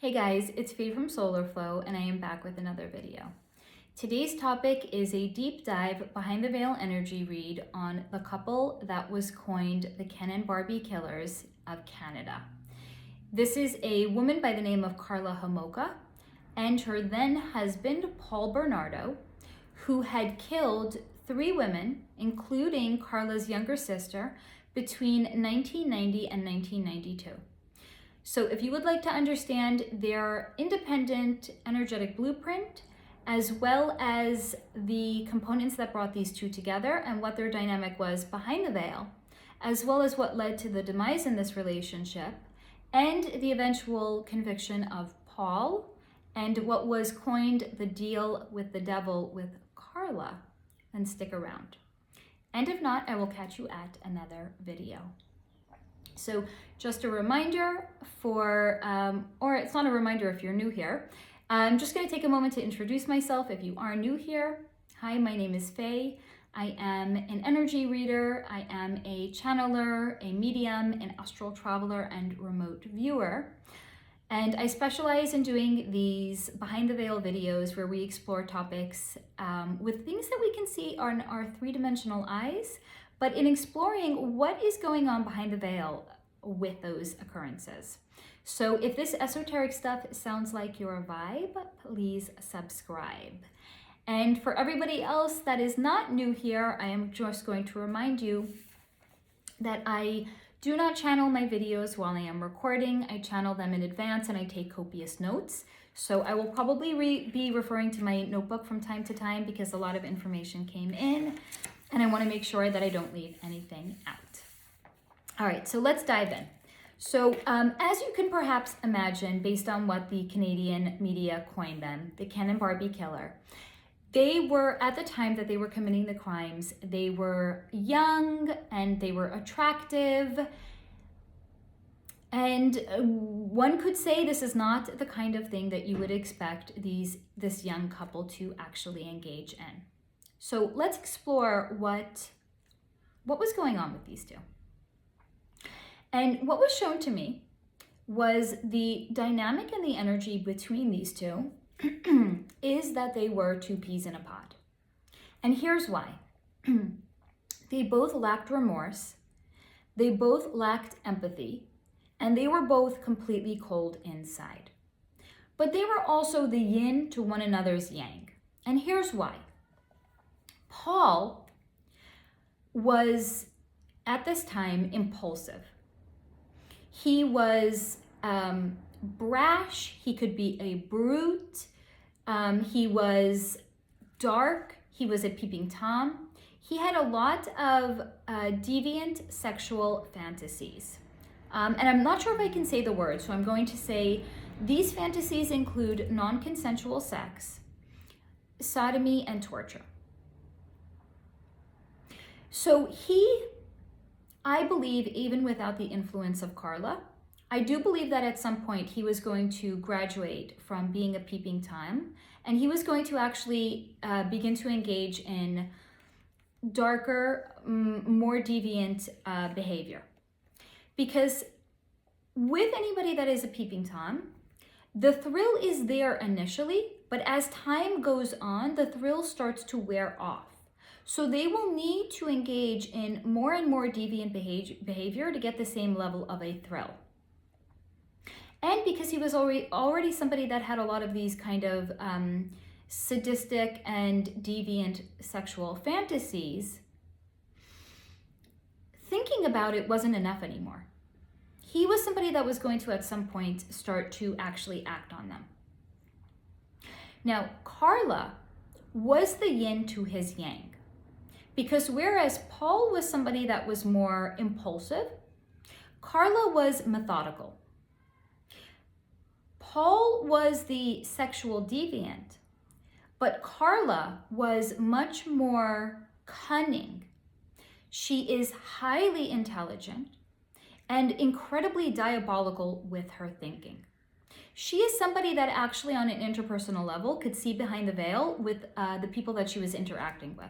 Hey guys, it's Faye from Solar Flow and I am back with another video. Today's topic is a deep dive behind the veil energy read on the couple that was coined the Ken and Barbie Killers of Canada. This is a woman by the name of Karla Homolka and her then husband Paul Bernardo, who had killed 3 women, including Karla's younger sister, between 1990 and 1992. So if you would like to understand their independent energetic blueprint, as well as the components that brought these two together and what their dynamic was behind the veil, as well as what led to the demise in this relationship, and the eventual conviction of Paul, and what was coined the deal with the devil with Karla, then stick around. And if not, I will catch you at another video. So just a reminder or it's not a reminder if you're new here. I'm just going to take a moment to introduce myself if you are new here. Hi, my name is Faye. I am an energy reader. I am a channeler, a medium, an astral traveler, and remote viewer. And I specialize in doing these behind the veil videos where we explore topics with things that we can see on our 3-dimensional eyes, but in exploring what is going on behind the veil with those occurrences. So if this esoteric stuff sounds like your vibe, please subscribe. And for everybody else that is not new here, I am just going to remind you that I do not channel my videos while I am recording. I channel them in advance and I take copious notes. So I will probably be referring to my notebook from time to time because a lot of information came in and I want to make sure that I don't leave anything out. All right, so let's dive in. So as you can perhaps imagine, based on what the Canadian media coined them, the Ken and Barbie Killer, they were, at the time that they were committing the crimes, they were young and they were attractive. And one could say this is not the kind of thing that you would expect this young couple to actually engage in. So let's explore what was going on with these two. And what was shown to me was the dynamic and the energy between these two is that they were 2 peas in a pod. And here's why. They both lacked remorse, they both lacked empathy, and they were both completely cold inside. But they were also the yin to one another's yang. And here's why. Paul was, at this time, impulsive. He was brash, he could be a brute, he was dark, he was a peeping Tom. He had a lot of deviant sexual fantasies. And I'm not sure if I can say the word, so I'm going to say these fantasies include non-consensual sex, sodomy, and torture. So I believe, even without the influence of Karla, I do believe that at some point he was going to graduate from being a peeping Tom, and he was going to actually begin to engage in darker, more deviant behavior. Because with anybody that is a peeping Tom, the thrill is there initially, but as time goes on, the thrill starts to wear off. So they will need to engage in more and more deviant behavior to get the same level of a thrill. And because he was already somebody that had a lot of these kind of sadistic and deviant sexual fantasies, thinking about it wasn't enough anymore. He was somebody that was going to at some point start to actually act on them. Now, Karla was the yin to his yang. Because whereas Paul was somebody that was more impulsive, Karla was methodical. Paul was the sexual deviant, but Karla was much more cunning. She is highly intelligent and incredibly diabolical with her thinking. She is somebody that actually on an interpersonal level could see behind the veil with the people that she was interacting with.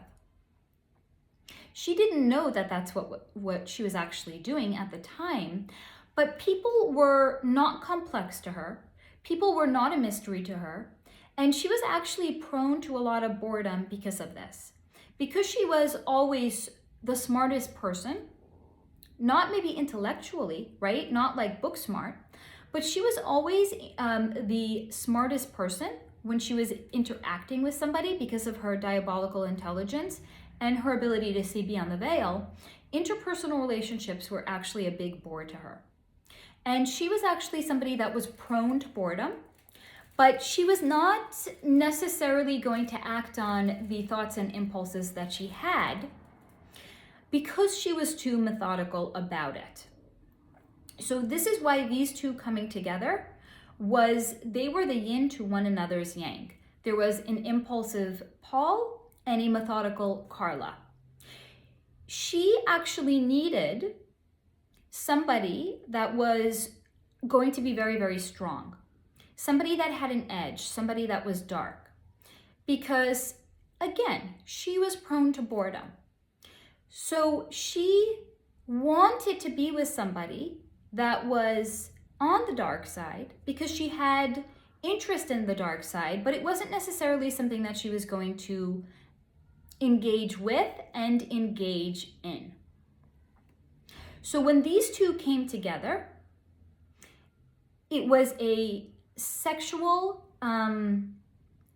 She didn't know that that's what she was actually doing at the time, but people were not complex to her. People were not a mystery to her, and she was actually prone to a lot of boredom because of this. Because she was always the smartest person, not maybe intellectually, right? Not like book smart, but she was always the smartest person when she was interacting with somebody because of her diabolical intelligence and her ability to see beyond the veil. Interpersonal relationships were actually a big bore to her. And she was actually somebody that was prone to boredom, but she was not necessarily going to act on the thoughts and impulses that she had because she was too methodical about it. So this is why these two coming together they were the yin to one another's yang. There was an impulsive Paul and a methodical Karla. She actually needed somebody that was going to be very, very strong. Somebody that had an edge, somebody that was dark. Because, again, she was prone to boredom. So she wanted to be with somebody that was on the dark side because she had interest in the dark side, but it wasn't necessarily something that she was going to engage with and engage in. So when these two came together, it was a sexual,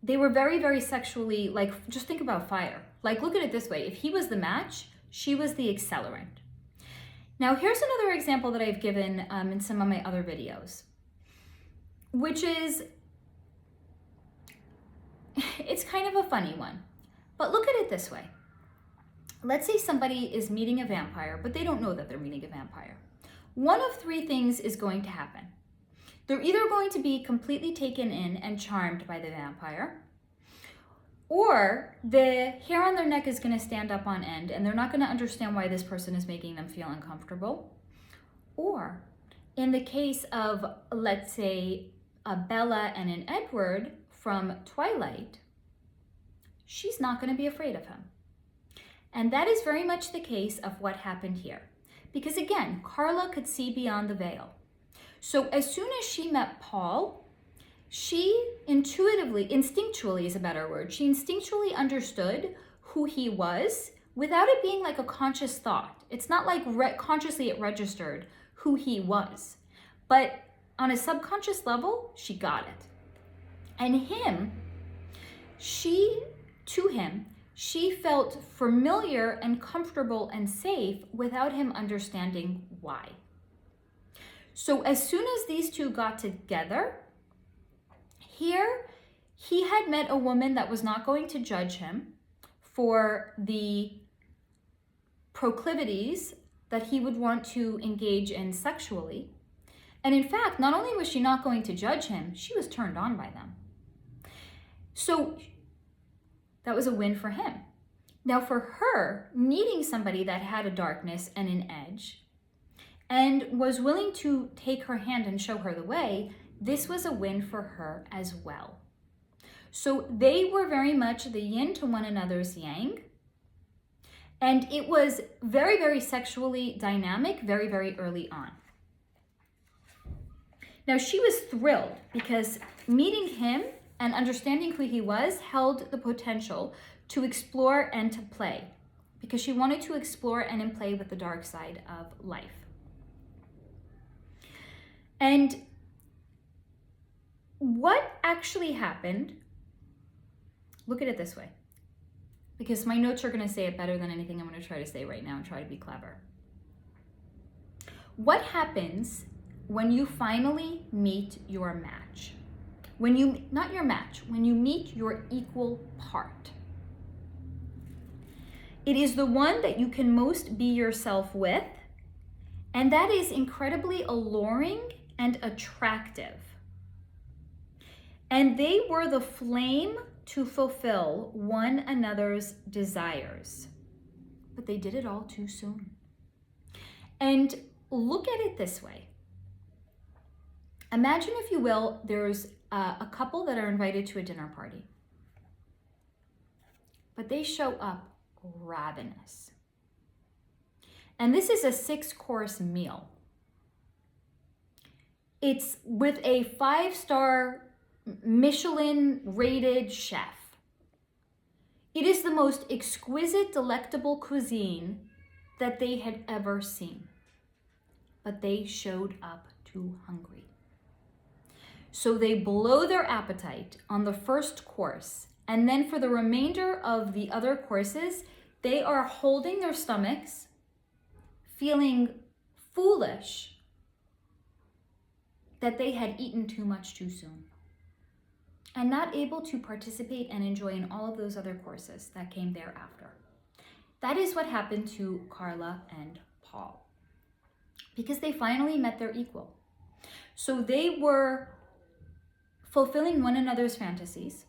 they were very, very sexually, like, just think about fire. Like, look at it this way. If he was the match, she was the accelerant. Now, here's another example that I've given in some of my other videos, which is, it's kind of a funny one, but look at it this way. Let's say somebody is meeting a vampire, but they don't know that they're meeting a vampire. One of three things is going to happen. They're either going to be completely taken in and charmed by the vampire, or the hair on their neck is going to stand up on end and they're not going to understand why this person is making them feel uncomfortable. Or in the case of, let's say, a Bella and an Edward from Twilight, she's not going to be afraid of him. And that is very much the case of what happened here. Because again, Karla could see beyond the veil. So as soon as she met Paul, she instinctually is a better word, she instinctually understood who he was without it being like a conscious thought. It's not like consciously it registered who he was. But on a subconscious level, she got it. And to him, she felt familiar and comfortable and safe without him understanding why. So as soon as these two got together, here he had met a woman that was not going to judge him for the proclivities that he would want to engage in sexually. And in fact, not only was she not going to judge him, she was turned on by them. So that was a win for him. Now for her, meeting somebody that had a darkness and an edge and was willing to take her hand and show her the way, this was a win for her as well. So they were very much the yin to one another's yang. And it was very, very sexually dynamic, very, very early on. Now she was thrilled because meeting him and understanding who he was held the potential to explore and to play, because she wanted to explore and play with the dark side of life. And what actually happened, look at it this way, because my notes are going to say it better than anything I'm going to try to say right now and try to be clever. What happens when you finally meet your match? When you meet your equal part. It is the one that you can most be yourself with, and that is incredibly alluring and attractive. And they were the flame to fulfill one another's desires. But they did it all too soon. And look at it this way. Imagine, if you will, there's a couple that are invited to a dinner party. But they show up ravenous. And this is a 6-course meal. It's with a 5-star Michelin rated chef. It is the most exquisite, delectable cuisine that they had ever seen. But they showed up too hungry. So they blow their appetite on the first course, and then for the remainder of the other courses, they are holding their stomachs, feeling foolish that they had eaten too much too soon, and not able to participate and enjoy in all of those other courses that came thereafter. That is what happened to Karla and Paul, because they finally met their equal. So they were fulfilling one another's fantasies,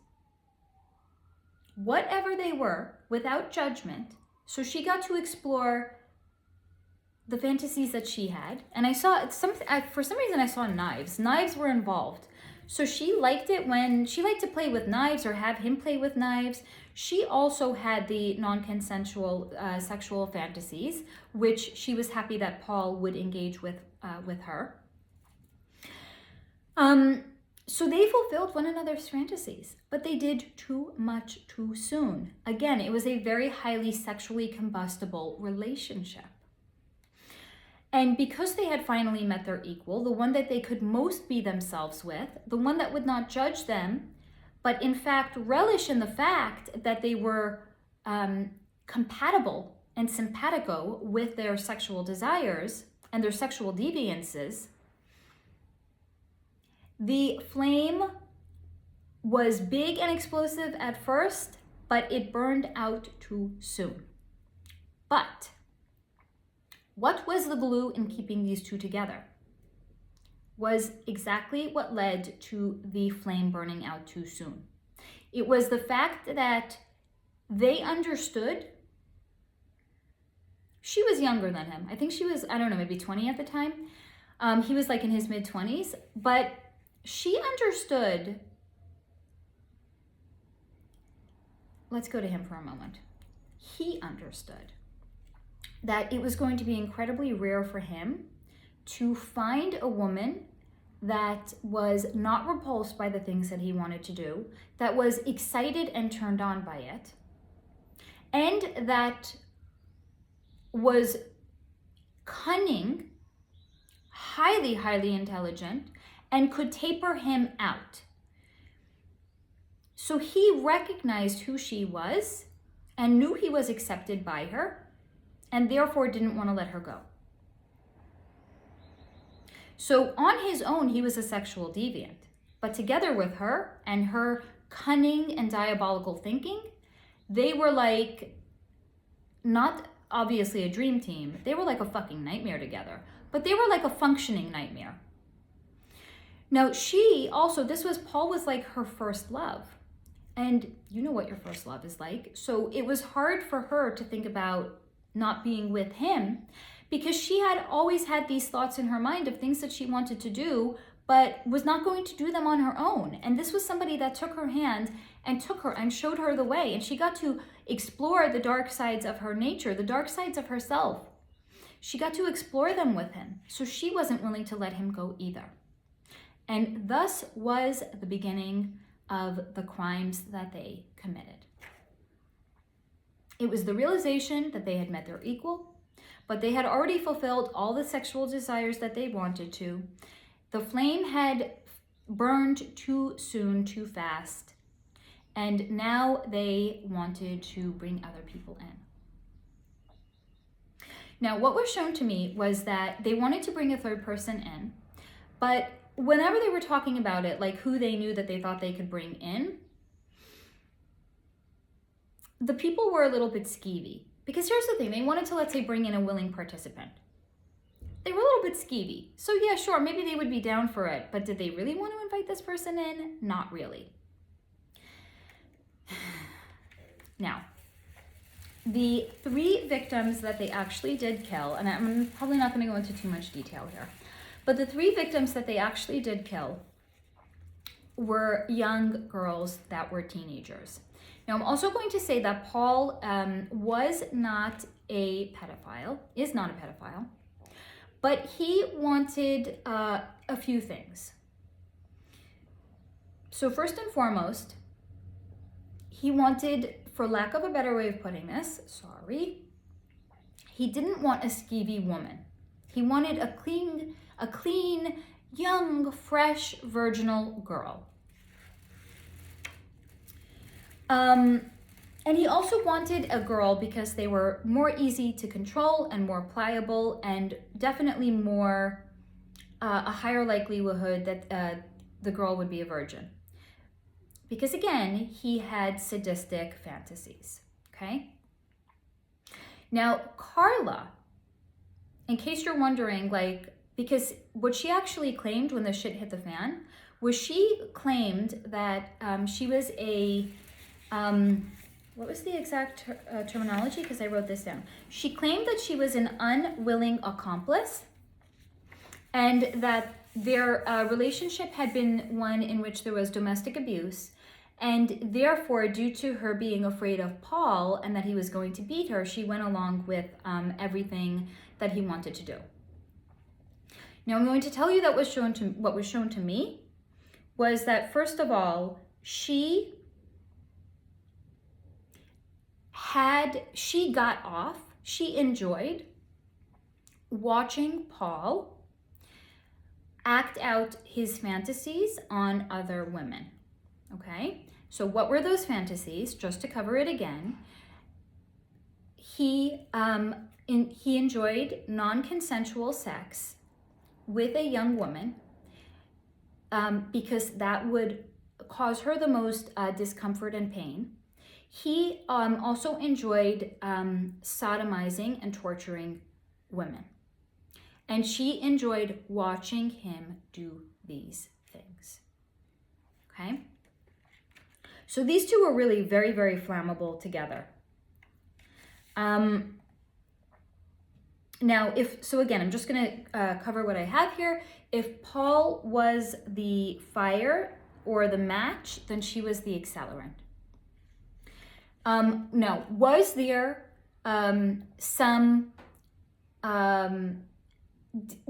whatever they were, without judgment. So she got to explore the fantasies that she had. And I saw for some reason I saw knives. Knives were involved. So she liked it when she liked to play with knives or have him play with knives. She also had the non-consensual sexual fantasies, which she was happy that Paul would engage with her. So they fulfilled one another's fantasies, but they did too much too soon. Again, it was a very highly sexually combustible relationship. And because they had finally met their equal, the one that they could most be themselves with, the one that would not judge them, but in fact relish in the fact that they were compatible and simpatico with their sexual desires and their sexual deviances, the flame was big and explosive at first, but it burned out too soon. But what was the glue in keeping these two together? Was exactly what led to the flame burning out too soon. It was the fact that they understood. She was younger than him. I think she was, I don't know, maybe 20 at the time. He was like in his mid-20s, but she understood. Let's go to him for a moment. He understood that it was going to be incredibly rare for him to find a woman that was not repulsed by the things that he wanted to do, that was excited and turned on by it, and that was cunning, highly, highly intelligent, and could taper him out. So he recognized who she was and knew he was accepted by her, and therefore didn't want to let her go. So on his own, he was a sexual deviant, but together with her and her cunning and diabolical thinking, they were like, not obviously a dream team, they were like a fucking nightmare together, but they were like a functioning nightmare. Now she also, Paul was like her first love. And you know what your first love is like. So it was hard for her to think about not being with him, because she had always had these thoughts in her mind of things that she wanted to do, but was not going to do them on her own. And this was somebody that took her hand and took her and showed her the way. And she got to explore the dark sides of her nature, the dark sides of herself. She got to explore them with him. So she wasn't willing to let him go either. And thus was the beginning of the crimes that they committed. It was the realization that they had met their equal, but they had already fulfilled all the sexual desires that they wanted to. The flame had burned too soon, too fast, and now they wanted to bring other people in. Now, what was shown to me was that they wanted to bring a third person in, but whenever they were talking about it, like who they knew that they thought they could bring in, the people were a little bit skeevy. Because here's the thing, they wanted to, let's say, bring in a willing participant. They were a little bit skeevy. So yeah, sure, maybe they would be down for it, but did they really want to invite this person in? Not really. Now, the 3 victims that they actually did kill, and I'm probably not going to go into too much detail here, but the 3 victims that they actually did kill were young girls that were teenagers. Now, I'm also going to say that Paul was not a pedophile, is not a pedophile, But he wanted a few things. So first and foremost, he wanted, for lack of a better way of putting this, he didn't want a skeevy woman. He wanted a clean, young, fresh, virginal girl. And he also wanted a girl because they were more easy to control and more pliable, and definitely more a higher likelihood that the girl would be a virgin. Because again, he had sadistic fantasies, okay? Now, Karla, in case you're wondering, like, because what she actually claimed when the shit hit the fan was she claimed that she was a, what was the exact terminology? Because I wrote this down. She claimed that she was an unwilling accomplice, and that their relationship had been one in which there was domestic abuse, and therefore, due to her being afraid of Paul and that he was going to beat her, she went along with everything that he wanted to do. Now, I'm going to tell you that what was shown to me was that, first of all, she got off, she enjoyed watching Paul act out his fantasies on other women, okay? So what were those fantasies? Just to cover it again, he enjoyed non-consensual sex with a young woman because that would cause her the most discomfort and pain. He also enjoyed sodomizing and torturing women. And she enjoyed watching him do these things, okay? So these two were really very, very flammable together. Now, again, I'm just gonna cover what I have here. If Paul was the fire or the match, then she was the accelerant. Now, was there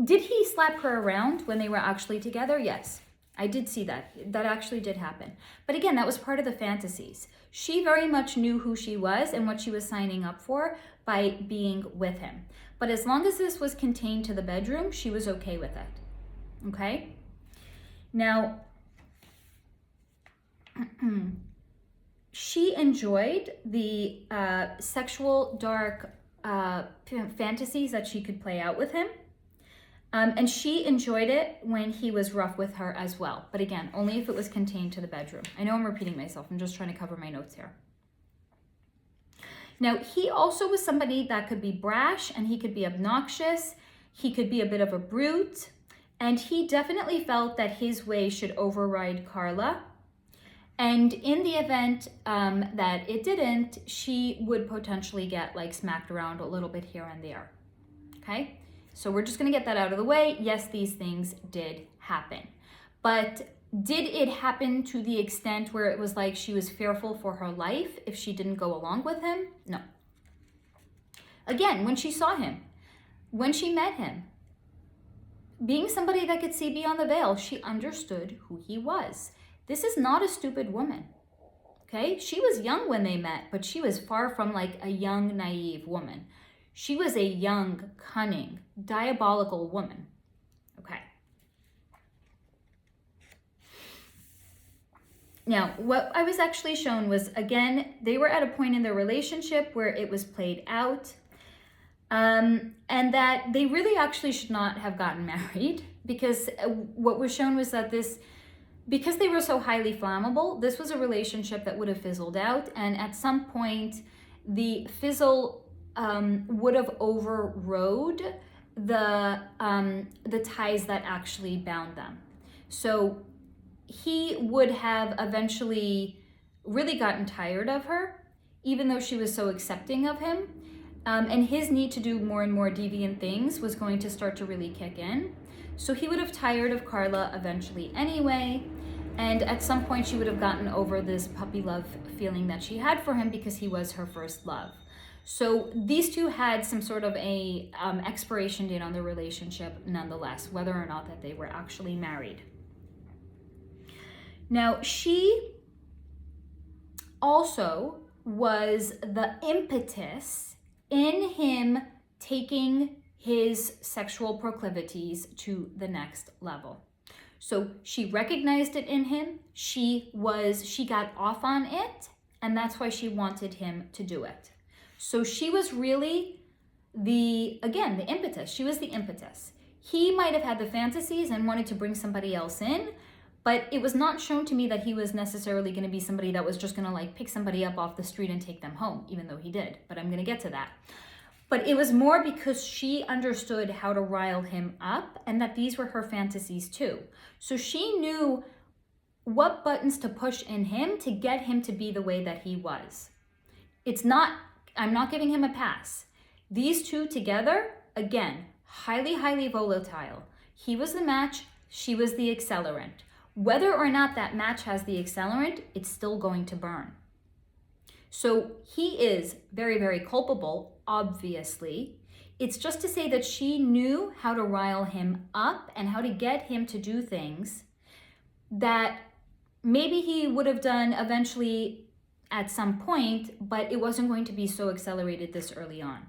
did he slap her around when they were actually together? Yes, I did see that. That actually did happen. But again, that was part of the fantasies. She very much knew who she was and what she was signing up for by being with him. But as long as this was contained to the bedroom, she was okay with it. Okay? Now, she enjoyed the sexual dark fantasies that she could play out with him. And she enjoyed it when he was rough with her as well. But again, only if it was contained to the bedroom. I know I'm repeating myself. I'm just trying to cover my notes here. Now, he also was somebody that could be brash and he could be obnoxious. He could be a bit of a brute. And he definitely felt that his way should override Karla. And in the event that it didn't, she would potentially get like smacked around a little bit here and there. Okay? So we're just gonna get that out of the way. Yes, these things did happen. But did it happen to the extent where it was like she was fearful for her life if she didn't go along with him? No. Again, when she saw him, when she met him, being somebody that could see beyond the veil, she understood who he was. This is not a stupid woman, okay? She was young when they met, but she was far from like a young, naive woman. She was a young, cunning, diabolical woman, okay? Now, what I was actually shown was, again, they were at a point in their relationship where it was played out, and that they really actually should not have gotten married, because what was shown was that because they were so highly flammable, this was a relationship that would have fizzled out, and at some point, the fizzle would have overrode the ties that actually bound them. So he would have eventually really gotten tired of her, even though she was so accepting of him. And his need to do more and more deviant things was going to start to really kick in. So he would have tired of Karla eventually anyway. And at some point she would have gotten over this puppy love feeling that she had for him because he was her first love. So these two had some sort of a expiration date on their relationship nonetheless, whether or not that they were actually married. Now, she also was the impetus in him taking his sexual proclivities to the next level. So she recognized it in him. She got off on it, and that's why she wanted him to do it. So she was really the impetus. She was the impetus. He might have had the fantasies and wanted to bring somebody else in, but it was not shown to me that he was necessarily going to be somebody that was just going to like pick somebody up off the street and take them home, even though he did. But I'm going to get to that. But it was more because she understood how to rile him up and that these were her fantasies too. So she knew what buttons to push in him to get him to be the way that he was. I'm not giving him a pass. These two together, again, highly, highly volatile. He was the match, she was the accelerant. Whether or not that match has the accelerant, it's still going to burn. So he is very, very culpable, obviously. It's just to say that she knew how to rile him up and how to get him to do things that maybe he would have done eventually at some point, but it wasn't going to be so accelerated this early on.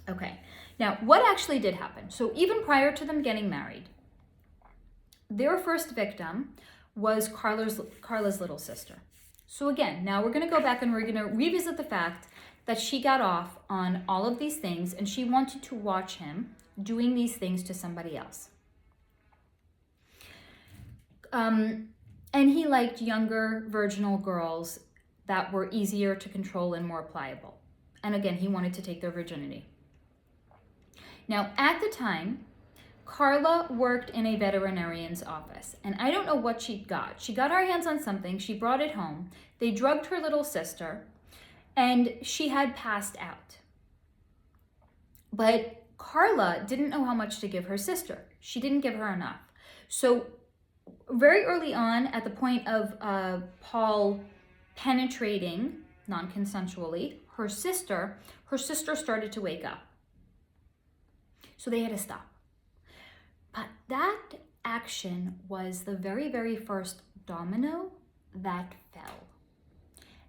Okay, now what actually did happen? So even prior to them getting married, their first victim was Karla's little sister. So again, now we're going to go back and we're going to revisit the fact that she got off on all of these things and she wanted to watch him doing these things to somebody else. And he liked younger virginal girls that were easier to control and more pliable. And again, he wanted to take their virginity. Now, at the time, Karla worked in a veterinarian's office, and I don't know what she got. She got her hands on something, she brought it home, they drugged her little sister, and she had passed out. But Karla didn't know how much to give her sister. She didn't give her enough. So very early on, at the point of Paul penetrating, non-consensually, her sister started to wake up. So they had to stop. But that action was the very, very first domino that fell.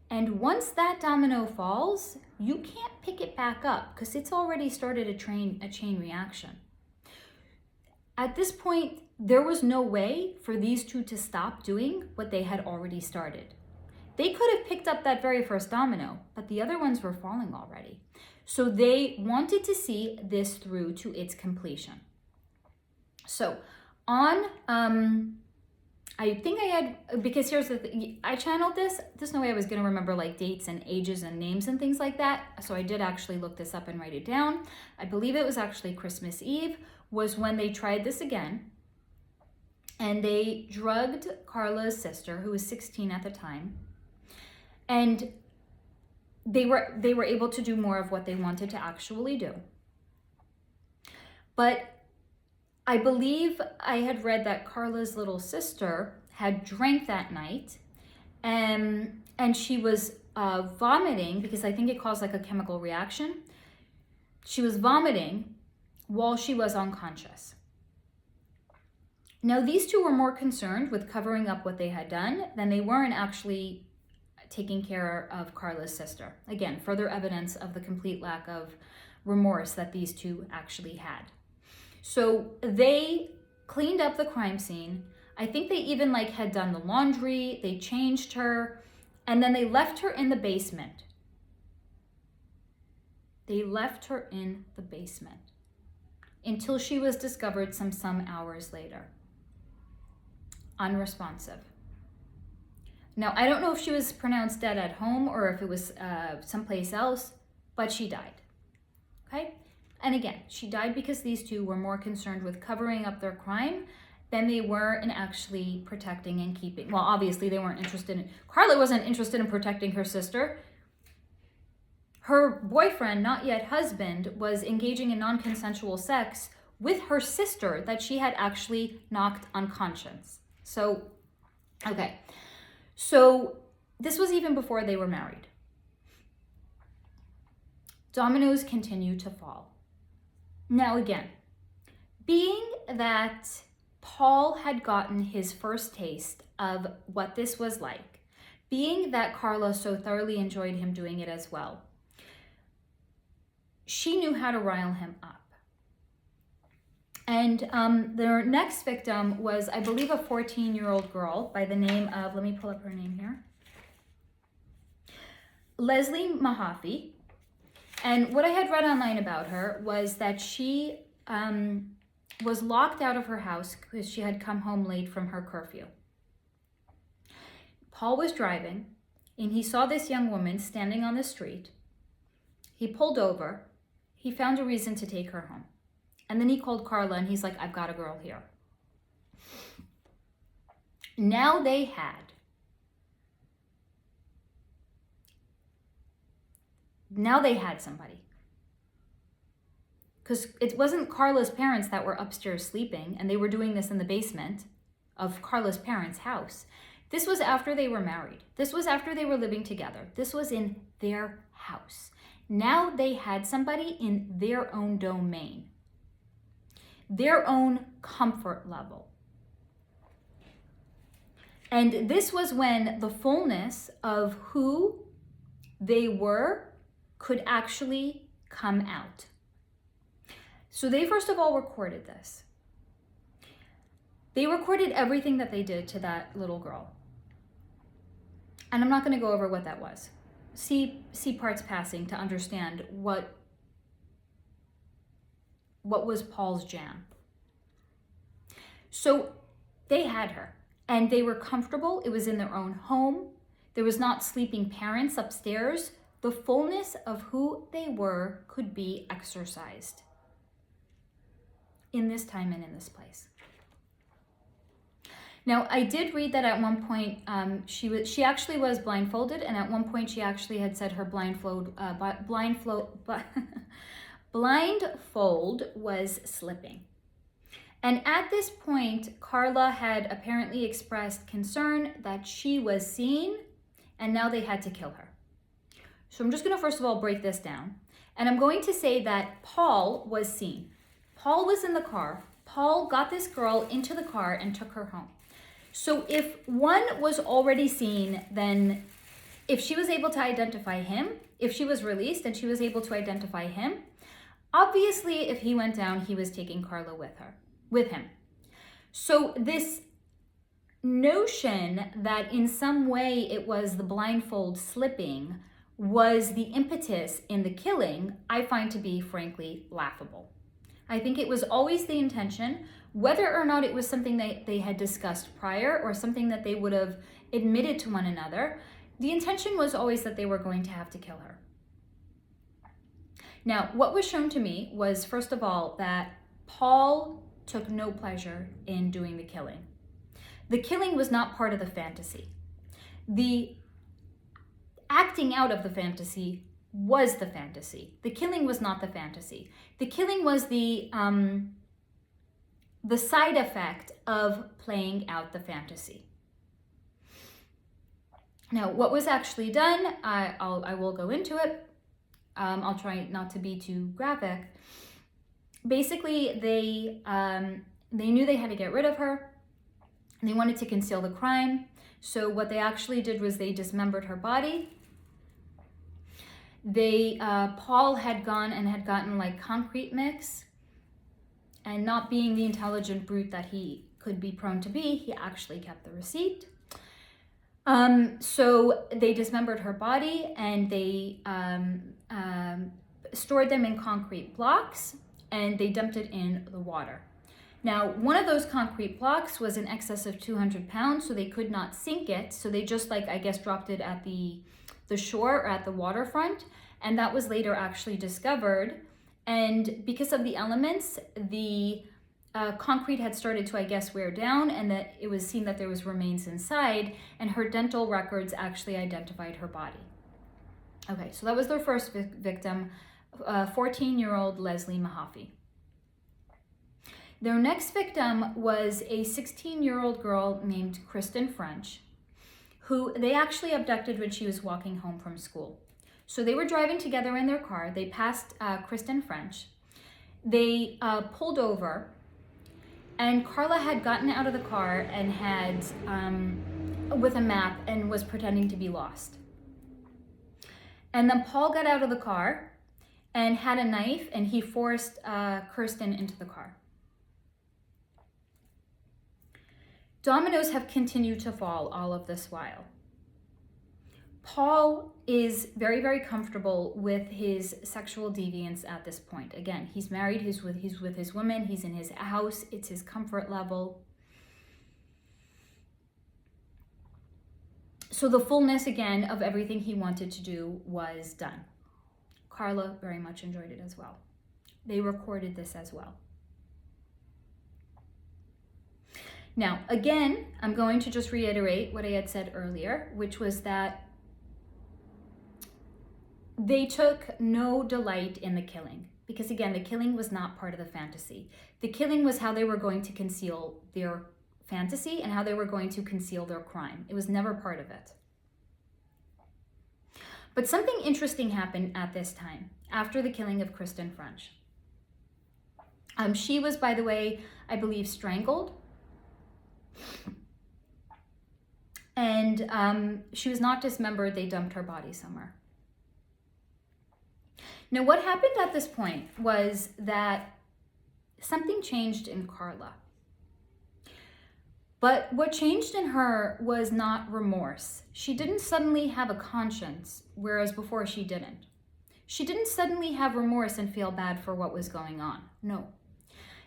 And once that domino falls, you can't pick it back up because it's already started a chain reaction. At this point, there was no way for these two to stop doing what they had already started. They could have picked up that very first domino, but the other ones were falling already. So they wanted to see this through to its completion. So on, I think I had, because here's the thing, I channeled this. There's no way I was going to remember like dates and ages and names and things like that. So I did actually look this up and write it down. I believe it was actually Christmas Eve was when they tried this again. And they drugged Karla's sister, who was 16 at the time. And they were able to do more of what they wanted to actually do. But I believe I had read that Karla's little sister had drank that night and she was vomiting because I think it caused like a chemical reaction. She was vomiting while she was unconscious. Now, these two were more concerned with covering up what they had done than they weren't actually taking care of Karla's sister. Again, further evidence of the complete lack of remorse that these two actually had. So they cleaned up the crime scene. I think they even like had done the laundry, they changed her, and then they left her in the basement. They left her in the basement until she was discovered some hours later. Unresponsive. Now, I don't know if she was pronounced dead at home or if it was someplace else, but she died. Okay? And again, she died because these two were more concerned with covering up their crime than they were in actually protecting and keeping. Well, obviously they weren't interested in, Karla wasn't interested in protecting her sister. Her boyfriend, not yet husband, was engaging in non-consensual sex with her sister that she had actually knocked unconscious. So, okay. So this was even before they were married. dominoes continue to fall. Now again, being that Paul had gotten his first taste of what this was like, being that Karla so thoroughly enjoyed him doing it as well, she knew how to rile him up. And their next victim was, I believe, a 14-year-old girl by the name of, let me pull up her name here, Leslie Mahaffey. And what I had read online about her was that she was locked out of her house because she had come home late from her curfew. Paul was driving and he saw this young woman standing on the street. He pulled over. He found a reason to take her home. And then he called Karla and he's like, I've got a girl here. Now they had somebody. Because it wasn't Karla's parents that were upstairs sleeping and they were doing this in the basement of Karla's parents' house. This was after they were married. This was after they were living together. This was in their house. Now they had somebody in their own domain, their own comfort level. And this was when the fullness of who they were could actually come out. So they first of all recorded this. They recorded everything that they did to that little girl. And I'm not going to go over what that was. See parts passing to understand what was Paul's jam. So they had her and they were comfortable. It was in their own home. There was not sleeping parents upstairs. The fullness of who they were could be exercised in this time and in this place. Now, I did read that at one point she actually was blindfolded, and at one point she actually had said her blindfold was slipping. And at this point, Karla had apparently expressed concern that she was seen, and now they had to kill her. So I'm just going to first of all break this down, and I'm going to say that Paul was seen. Paul was in the car. Paul got this girl into the car and took her home. So if one was already seen, then if she was able to identify him, if she was released and she was able to identify him, obviously if he went down, he was taking Karla with him. So this notion that in some way it was the blindfold slipping was the impetus in the killing, I find to be frankly laughable. I think it was always the intention, whether or not it was something that they had discussed prior or something that they would have admitted to one another, the intention was always that they were going to have to kill her. Now, what was shown to me was, first of all, that Paul took no pleasure in doing the killing. The killing was not part of the fantasy. The acting out of the fantasy was the fantasy. The killing was not the fantasy. The killing was the side effect of playing out the fantasy. Now, what was actually done, I will go into it. I'll try not to be too graphic. Basically, they knew they had to get rid of her. They wanted to conceal the crime. So what they actually did was they dismembered her body. Paul had gone and had gotten like concrete mix, and not being the intelligent brute that he could be prone to be, he actually kept the receipt. So they dismembered her body and they stored them in concrete blocks and they dumped it in the water. Now, one of those concrete blocks was in excess of 200 pounds, so they could not sink it. So they just dropped it at the shore or at the waterfront. And that was later actually discovered. And because of the elements, the concrete had started to, wear down, and that it was seen that there was remains inside, and her dental records actually identified her body. Okay, so that was their first victim, 14-year-old Leslie Mahaffey. Their next victim was a 16-year-old girl named Kristen French, who they actually abducted when she was walking home from school. So they were driving together in their car. They passed Kristen French. They pulled over, and Karla had gotten out of the car and had, with a map, and was pretending to be lost. And then Paul got out of the car and had a knife, and he forced Kirsten into the car. Dominoes have continued to fall all of this while. Paul is very, very comfortable with his sexual deviance at this point. Again, he's married, he's with his woman, he's in his house, it's his comfort level. So the fullness, again, of everything he wanted to do was done. Karla very much enjoyed it as well. They recorded this as well. Now, again, I'm going to just reiterate what I had said earlier, which was that they took no delight in the killing, because again, the killing was not part of the fantasy. The killing was how they were going to conceal their fantasy and how they were going to conceal their crime. It was never part of it. But something interesting happened at this time, after the killing of Kristen French. She was, by the way, I believe, strangled. And she was not dismembered. They dumped her body somewhere. Now, what happened at this point was that something changed in Karla. But what changed in her was not remorse. She didn't suddenly have a conscience, whereas before she didn't. She didn't suddenly have remorse and feel bad for what was going on. No.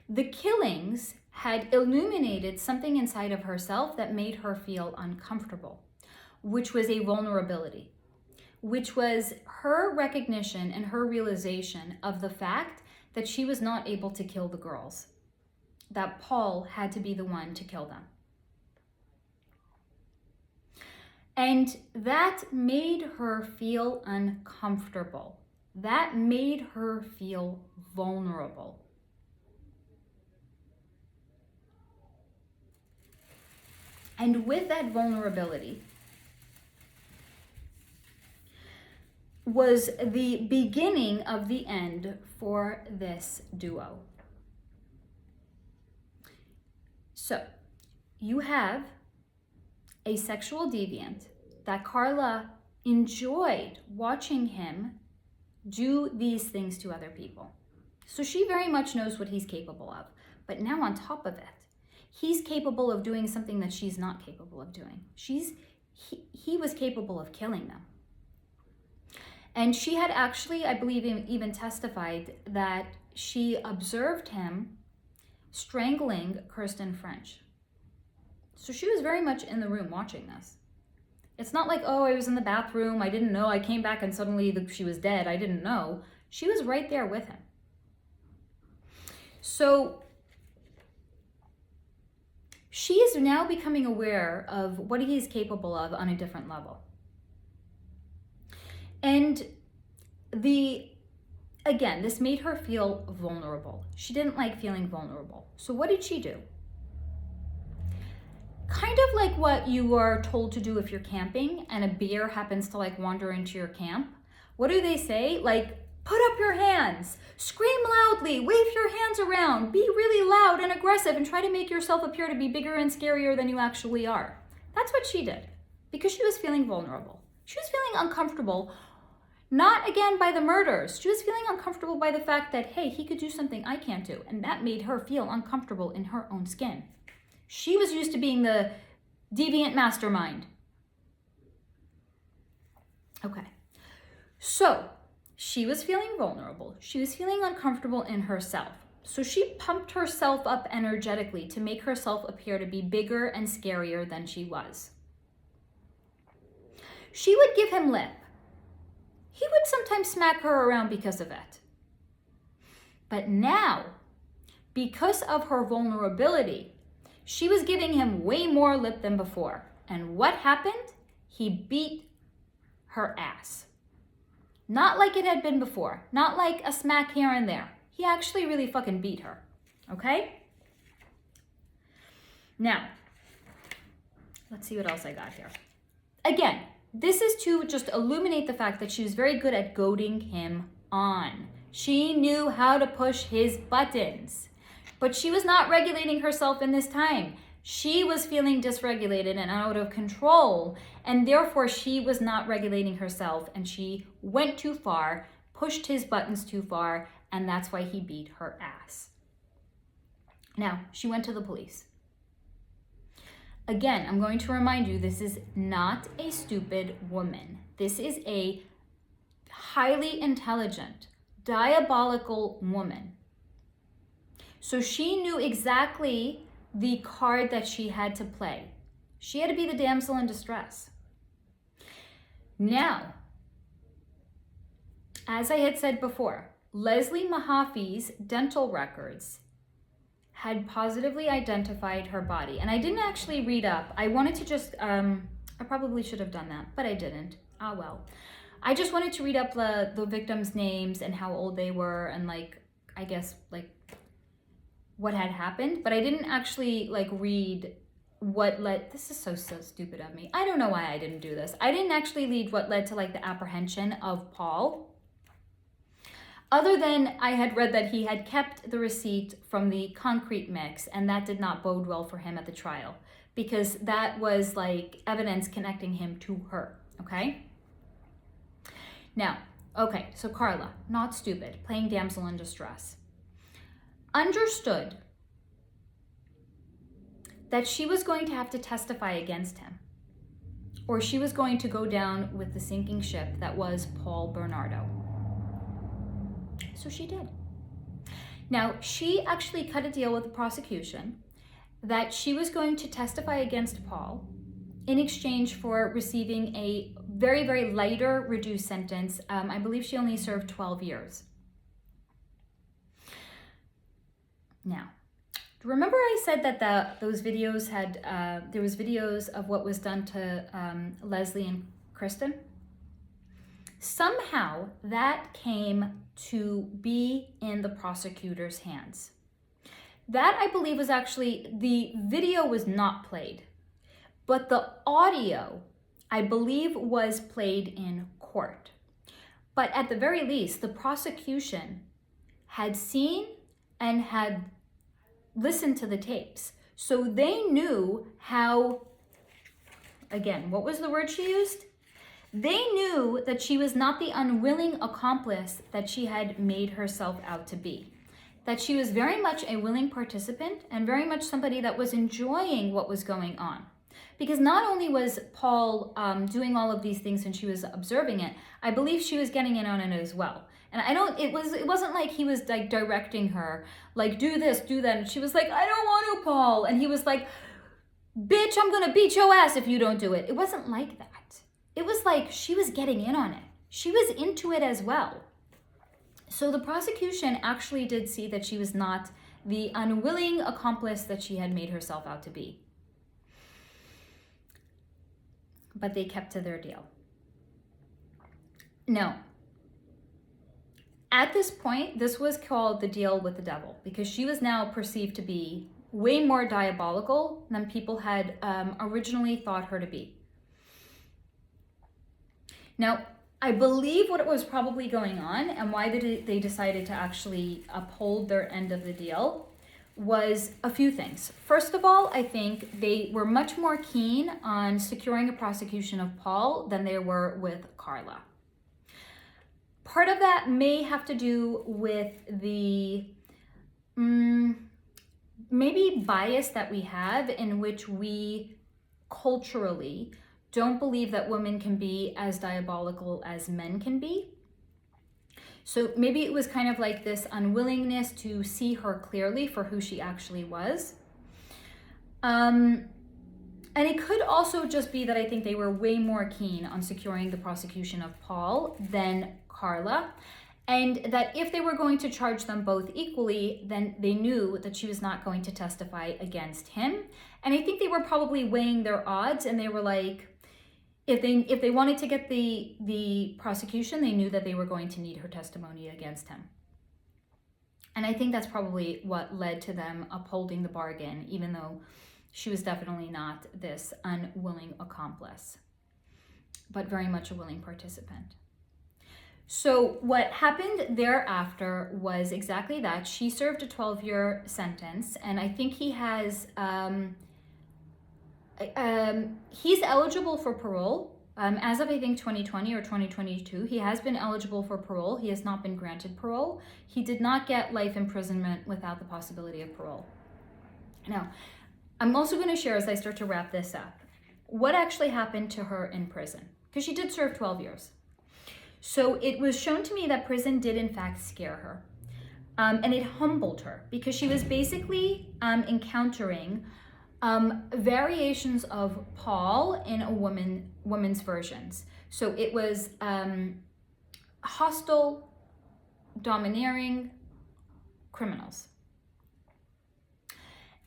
The killings had illuminated something inside of herself that made her feel uncomfortable, which was a vulnerability, which was her recognition and her realization of the fact that she was not able to kill the girls, that Paul had to be the one to kill them. And that made her feel uncomfortable. That made her feel vulnerable. And with that vulnerability was the beginning of the end for this duo. So you have a sexual deviant that Karla enjoyed watching him do these things to other people. So she very much knows what he's capable of. But now on top of it, he's capable of doing something that she's not capable of doing. He was capable of killing them. And she had actually, I believe, even testified that she observed him strangling Kristen French. So she was very much in the room watching this. It's not like, oh, I was in the bathroom, I didn't know, I came back and suddenly she was dead, I didn't know. She was right there with him. So she is now becoming aware of what he is capable of on a different level. And again, this made her feel vulnerable. She didn't like feeling vulnerable. So what did she do? Kind of like what you are told to do if you're camping and a bear happens to wander into your camp. What do they say? Put up your hands, scream loudly, wave your hands around, be really loud and aggressive and try to make yourself appear to be bigger and scarier than you actually are. That's what she did because she was feeling vulnerable. She was feeling uncomfortable, not again by the murders. She was feeling uncomfortable by the fact that, hey, he could do something I can't do. And that made her feel uncomfortable in her own skin. She was used to being the deviant mastermind. Okay, so she was feeling vulnerable. She was feeling uncomfortable in herself. So she pumped herself up energetically to make herself appear to be bigger and scarier than she was. She would give him lip. He would sometimes smack her around because of it. But now, because of her vulnerability, she was giving him way more lip than before. And what happened? He beat her ass. Not like it had been before. Not like a smack here and there. He actually really fucking beat her. Okay? Now, let's see what else I got here. Again, This is to just illuminate the fact that she was very good at goading him on. She knew how to push his buttons, but she was not regulating herself in this time. She was feeling dysregulated and out of control, and therefore she was not regulating herself, and she went too far, pushed his buttons too far, and that's why he beat her ass. Now, she went to the police. Again, I'm going to remind you, this is not a stupid woman. This is a highly intelligent, diabolical woman. So she knew exactly the card that she had to play. She had to be the damsel in distress. Now, as I had said before, Leslie Mahaffey's dental records had positively identified her body. And I didn't actually read up. I wanted to just, I probably should have done that, but I didn't. Ah, well. I just wanted to read up the victims' names and how old they were and I guess what had happened. But I didn't actually read what led, this is so stupid of me. I don't know why I didn't do this. I didn't actually read what led to the apprehension of Paul. Other than I had read that he had kept the receipt from the concrete mix, and that did not bode well for him at the trial because that was evidence connecting him to her, okay? Now, okay, so Karla, not stupid, playing damsel in distress, understood that she was going to have to testify against him, or she was going to go down with the sinking ship that was Paul Bernardo. So she did. Now, she actually cut a deal with the prosecution that she was going to testify against Paul in exchange for receiving a very, very lighter, reduced sentence. I believe she only served 12 years. Now, remember I said that those videos had, there was videos of what was done to Leslie and Kristen? Somehow that came to be in the prosecutor's hands. That, I believe, was actually, the video was not played, but the audio, I believe, was played in court. But at the very least, the prosecution had seen and had listened to the tapes. So they knew how, again, what was the word she used? They knew that she was not the unwilling accomplice that she had made herself out to be. That she was very much a willing participant and very much somebody that was enjoying what was going on. Because not only was Paul doing all of these things and she was observing it, I believe she was getting in on it as well. And it wasn't like he was directing her, do this, do that. And she was like, I don't want to, Paul. And he was like, bitch, I'm gonna beat your ass if you don't do it. It wasn't like that. It was like she was getting in on it. She was into it as well. So the prosecution actually did see that she was not the unwilling accomplice that she had made herself out to be. But they kept to their deal. No. At this point, this was called the deal with the devil because she was now perceived to be way more diabolical than people had originally thought her to be. Now, I believe what was probably going on and why they decided to actually uphold their end of the deal was a few things. First of all, I think they were much more keen on securing a prosecution of Paul than they were with Karla. Part of that may have to do with the maybe bias that we have in which we culturally don't believe that women can be as diabolical as men can be. So maybe it was kind of like this unwillingness to see her clearly for who she actually was. And it could also just be that I think they were way more keen on securing the prosecution of Paul than Karla. And that if they were going to charge them both equally, then they knew that she was not going to testify against him. And I think they were probably weighing their odds and they were like, if they wanted to get the prosecution, they knew that they were going to need her testimony against him. And I think that's probably what led to them upholding the bargain, even though she was definitely not this unwilling accomplice. but very much a willing participant. So what happened thereafter was exactly that. She served a 12-year sentence, and I think he has, he's eligible for parole. As of, I think, 2020 or 2022, he has been eligible for parole. He has not been granted parole. He did not get life imprisonment without the possibility of parole. Now, I'm also going to share, as I start to wrap this up, what actually happened to her in prison, because she did serve 12 years. So it was shown to me that prison did in fact scare her. And it humbled her, because she was basically encountering variations of Paul in a woman's versions. So it was hostile, domineering criminals.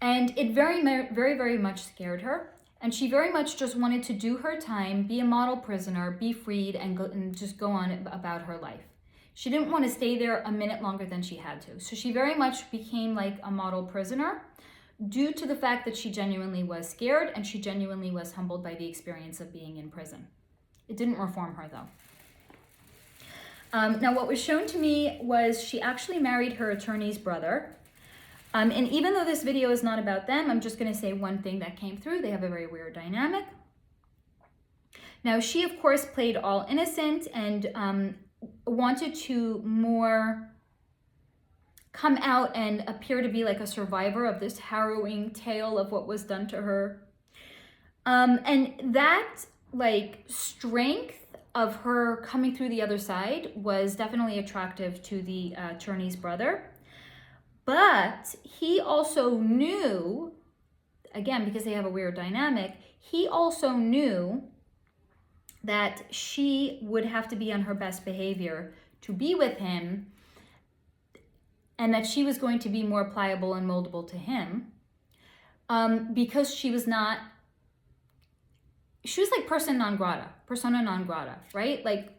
And it very much scared her. And she very much just wanted to do her time, be a model prisoner, be freed, and just go on about her life. She didn't want to stay there a minute longer than she had to. So she very much became like a model prisoner due to the fact that she genuinely was scared and she genuinely was humbled by the experience of being in prison. It didn't reform her though. Now what was shown to me was she actually married her attorney's brother. And even though this video is not about them, I'm just going to say one thing that came through. They have a very weird dynamic. Now, she, of course, played all innocent and wanted to more come out and appear to be like a survivor of this harrowing tale of what was done to her. And that, like, strength of her coming through the other side was definitely attractive to the attorney's brother. But he also knew, again, because they have a weird dynamic, he also knew that she would have to be on her best behavior to be with him, and that she was going to be more pliable and moldable to him, because she was like persona non grata, right? Like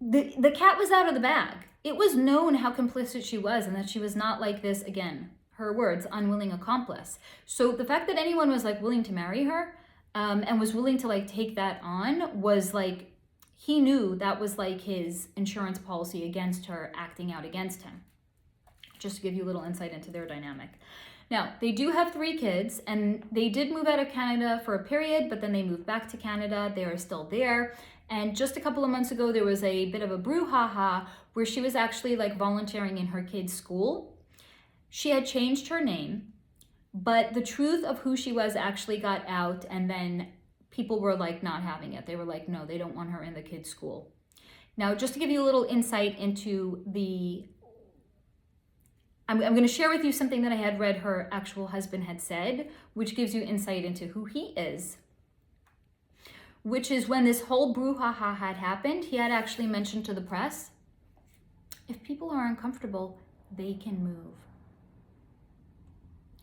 the cat was out of the bag. It was known how complicit she was and that she was not like this, again, her words, unwilling accomplice. So the fact that anyone was like willing to marry her and was willing to like take that on was like, he knew that was like his insurance policy against her acting out against him. Just to give you a little insight into their dynamic. Now, they do have 3 kids, and they did move out of Canada for a period, but then they moved back to Canada. They are still there. And just a couple of months ago, there was a bit of a brouhaha where she was actually like volunteering in her kids' school. She had changed her name, but the truth of who she was actually got out, and then people were like not having it. They were like, no, they don't want her in the kids' school. Now, just to give you a little insight into I'm going to share with you something that I had read her actual husband had said, which gives you insight into who he is. Which is, when this whole brouhaha had happened, he had actually mentioned to the press, if people are uncomfortable, they can move.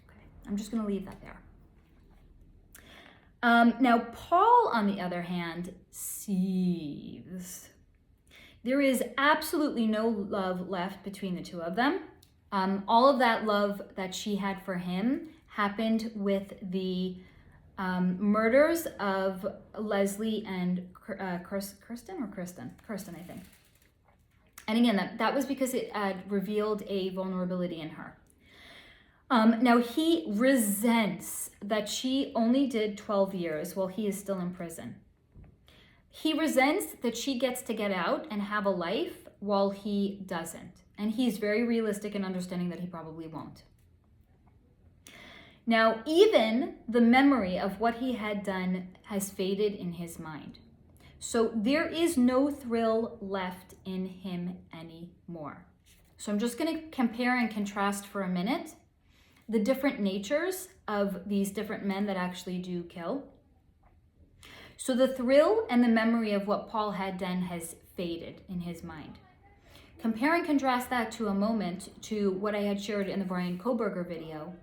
Okay, I'm just going to leave that there. Now, Paul, on the other hand, seethes. There is absolutely no love left between the two of them. All of that love that she had for him happened with the murders of Leslie and Kristen, I think. And again, that was because it revealed a vulnerability in her. Now, he resents that she only did 12 years while he is still in prison. He resents that she gets to get out and have a life while he doesn't. And he's very realistic in understanding that he probably won't. Now, even the memory of what he had done has faded in his mind. So there is no thrill left in him anymore. So I'm just going to compare and contrast for a minute the different natures of these different men that actually do kill. So the thrill and the memory of what Paul had done has faded in his mind. Compare and contrast that to a moment to what I had shared in the Brian Koberger video,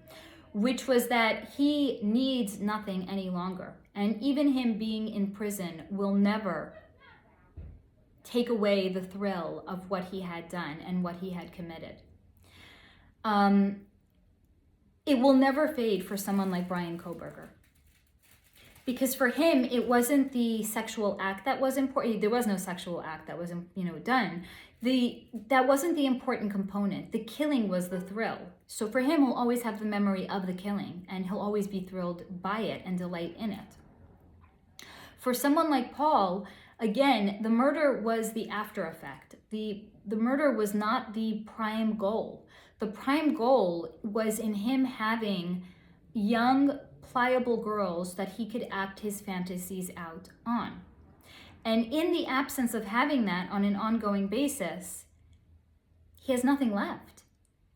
which was that he needs nothing any longer. And even him being in prison will never take away the thrill of what he had done and what he had committed. It will never fade for someone like Brian Koberger. Because for him, it wasn't the sexual act that was important. There was no sexual act that was, done. That wasn't the important component. The killing was the thrill. So for him, he'll always have the memory of the killing, and he'll always be thrilled by it and delight in it. For someone like Paul, again, the murder was the after effect. The murder was not the prime goal. The prime goal was in him having young, pliable girls that he could act his fantasies out on. And in the absence of having that on an ongoing basis, he has nothing left,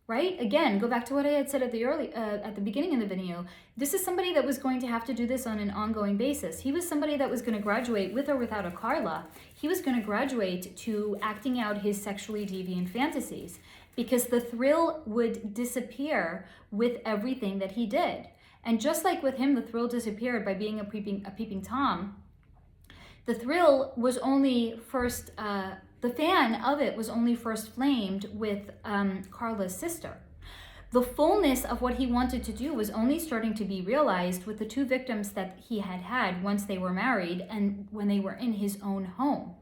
right? Again, go back to what I had said at the beginning of the video. This is somebody that was going to have to do this on an ongoing basis. He was somebody that was going to graduate with or without a Karla. He was going to graduate to acting out his sexually deviant fantasies, because the thrill would disappear with everything that he did. And just like with him, the thrill disappeared by being a peeping Tom. The thrill was only first, the fan of it was only first flamed with Karla's sister. The fullness of what he wanted to do was only starting to be realized with the two victims that he had once they were married and when they were in his own home.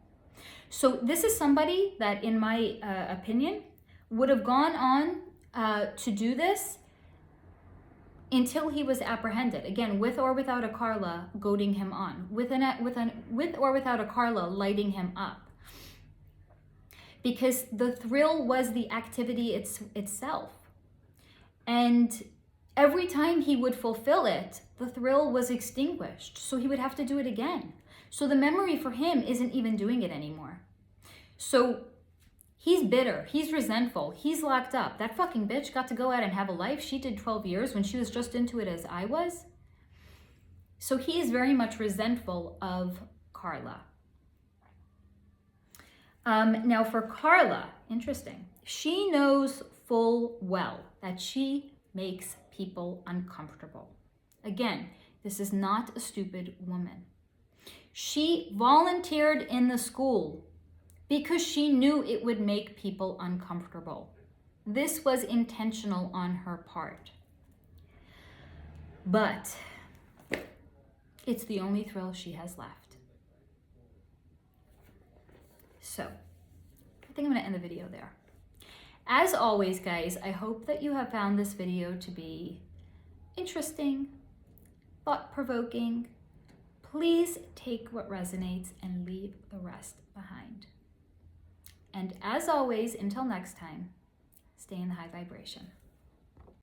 So this is somebody that, in my opinion, would have gone on to do this until he was apprehended. Again, with or without a Karla goading him on, with or without a Karla lighting him up. Because the thrill was the activity itself. And every time he would fulfill it, the thrill was extinguished. So he would have to do it again. So the memory for him isn't even doing it anymore. So he's bitter, he's resentful, he's locked up. That fucking bitch got to go out and have a life. She did 12 years when she was just into it as I was. So he is very much resentful of Karla. Now for Karla, interesting. She knows full well that she makes people uncomfortable. Again, this is not a stupid woman. She volunteered in the school because she knew it would make people uncomfortable. This was intentional on her part. But it's the only thrill she has left. So, I think I'm gonna end the video there. As always, guys, I hope that you have found this video to be interesting, thought-provoking. Please take what resonates and leave the rest behind. And as always, until next time, stay in the high vibration.